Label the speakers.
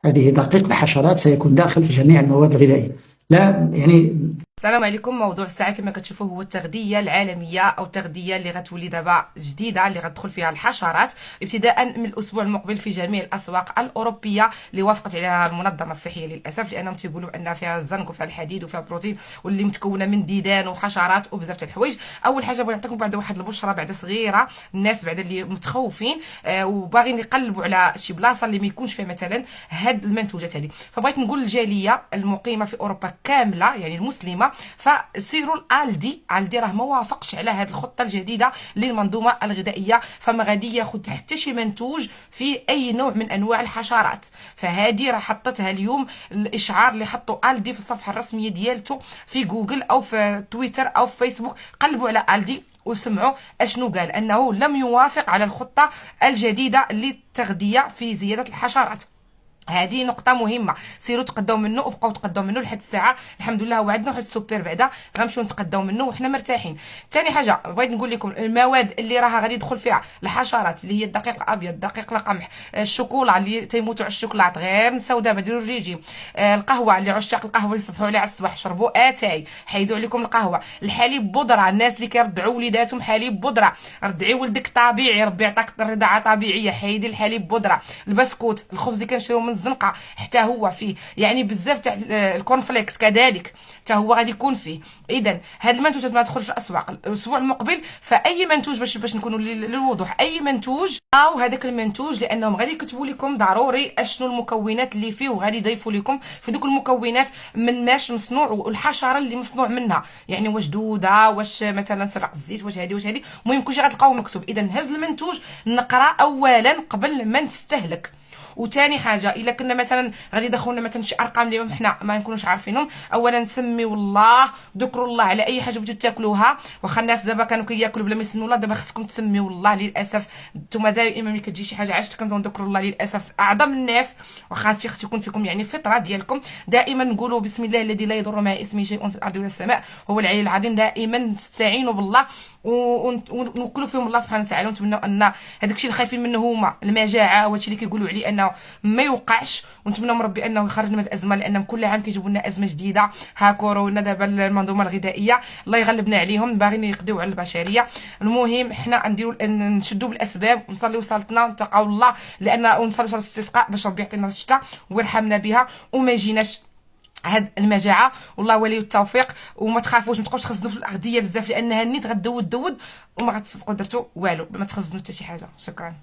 Speaker 1: هذه دقيق الحشرات سيكون داخل في جميع المواد الغذائية. لا يعني.
Speaker 2: السلام عليكم. موضوع الساعه كما كتشوفوا هو التغذيه العالميه او التغذيه اللي غتولي دابا جديده اللي غتدخل فيها الحشرات ابتداء من الاسبوع المقبل في جميع الاسواق الاوروبيه اللي وافقت عليها المنظمه الصحيه للاسف، لانهم تيقولوا ان فيها الزنك وفيها الحديد وفيها بروتين واللي متكونه من ديدان وحشرات وبزاف تاع الحوايج. اول حاجه بغيت نعطيكم بعد واحد البشره بعد صغيره، الناس بعد اللي متخوفين وباغيين يقلبوا على شي بلاصه اللي ما يكونش فيها مثلا هاد المنتوجات هذه. فبغيت نقول للجاليه المقيمه في اوروبا كامله يعني المسلمه، فسيروا الدي راه ما وافقش على هذه الخطه الجديده للمنظومه الغذائيه، فما غادي ياخذ حتى شي منتوج في اي نوع من انواع الحشرات. فهذه راه حطتها اليوم الاشعار اللي حطوا الدي في الصفحه الرسميه ديالته في جوجل او في تويتر او في فيسبوك. قلبوا على الدي وسمعوا اشنو قال، انه لم يوافق على الخطه الجديده للتغذيه في زياده الحشرات. هذه نقطة مهمة، سيروا تقداو منه وبقاو تقداو منه لحد الساعة. الحمد لله هو عندنا واحد السوبر بعدا غنمشيو نتقداو منه وحنا مرتاحين. ثاني حاجة بغيت نقول لكم المواد اللي راها غادي يدخل فيها الحشرات اللي هي الدقيق الابيض، الدقيق القمح، الشوكولا اللي تيموتوا على الشوكولات غير نساو دابا ديروا الريجيم، القهوة اللي عشاق القهوة يصبحوا عليها على الصباح شربوا اتاي حيدوا عليكم القهوة، الحليب بودرة، الناس اللي كيرضعوا وليداتهم حليب بودرة رضعي ولدك طبيعي ربي يعطيك الرضاعة طبيعية حيدي الحليب بودرة، البسكوت، الخبز اللي كنشريو من الزنقة حتى هو فيه يعني بزاف تاع الكورنفليكس كذلك حتى هو غادي يكون فيه. اذا هاد المنتوجات ما تدخلش الاسواق الاسبوع المقبل، فاي منتوج باش نكونوا للوضوح اي منتوج او هذاك المنتوج لانهم غادي يكتبوا لكم ضروري اشنو المكونات اللي فيه، وغادي يضيفوا لكم في دوك المكونات من ماش مصنوع والحشره اللي مصنوع منها، يعني واش دوده واش مثلا سرق الزيت واش هذه واش هذه، المهم كلشي غتلقاوه مكتوب. اذا هز المنتوج نقرا اولا قبل ما نستهلك. وثاني حاجه الا كنا مثلا غادي يدخلونا مثلا شي ارقام اللي حنا ما نكونوش عارفينهم، اولا نسميو الله ذكروا الله على اي حاجه بغيتو تاكلوها. واخا الناس دابا كانوا كياكلوا بلا ما يسموا الله، دابا خصكم تسميو الله. للاسف نتوما دائما ملي كتجي شي حاجه عشت كنبداو نذكروا الله. للاسف اعظم الناس واخا هادشي خص يكون فيكم يعني فطره ديالكم، دائما نقولوا بسم الله الذي لا يضر مع اسمه شيء في الارض ولا السماء هو العلي العظيم. دائما نستعينوا بالله ونوكلوا فيهم الله سبحانه وتعالى، ونتمنوا ان هذاك الشيء اللي خايفين منه هما المجاعه وهادشي اللي كيقولوا عليه انه ما يوقعش، ونتمنى من ربي انه يخرجنا من الازمه، لان كل عام كيجيبوا لنا ازمه جديده. ها كورونا دابا المنظومه الغذائيه الله يغلبنا عليهم باغيين يقضيو على البشريه. المهم حنا نديروا نشدوا بالاسباب ونصليو صلاتنا ونتقوا الله، لان ونصليو صلاه الاستسقاء باش ربي يعطينا الشتاء ويرحمنا بها وما يجيناش هاد المجاعه. والله ولي التوفيق. وما تخافوش ما تبقاوش تخزنوا في الاغذيه بزاف، لانها نيت غدود وما غتصدقوا درتو والو، ما تخزنوا حتى شي حاجه. شكرا.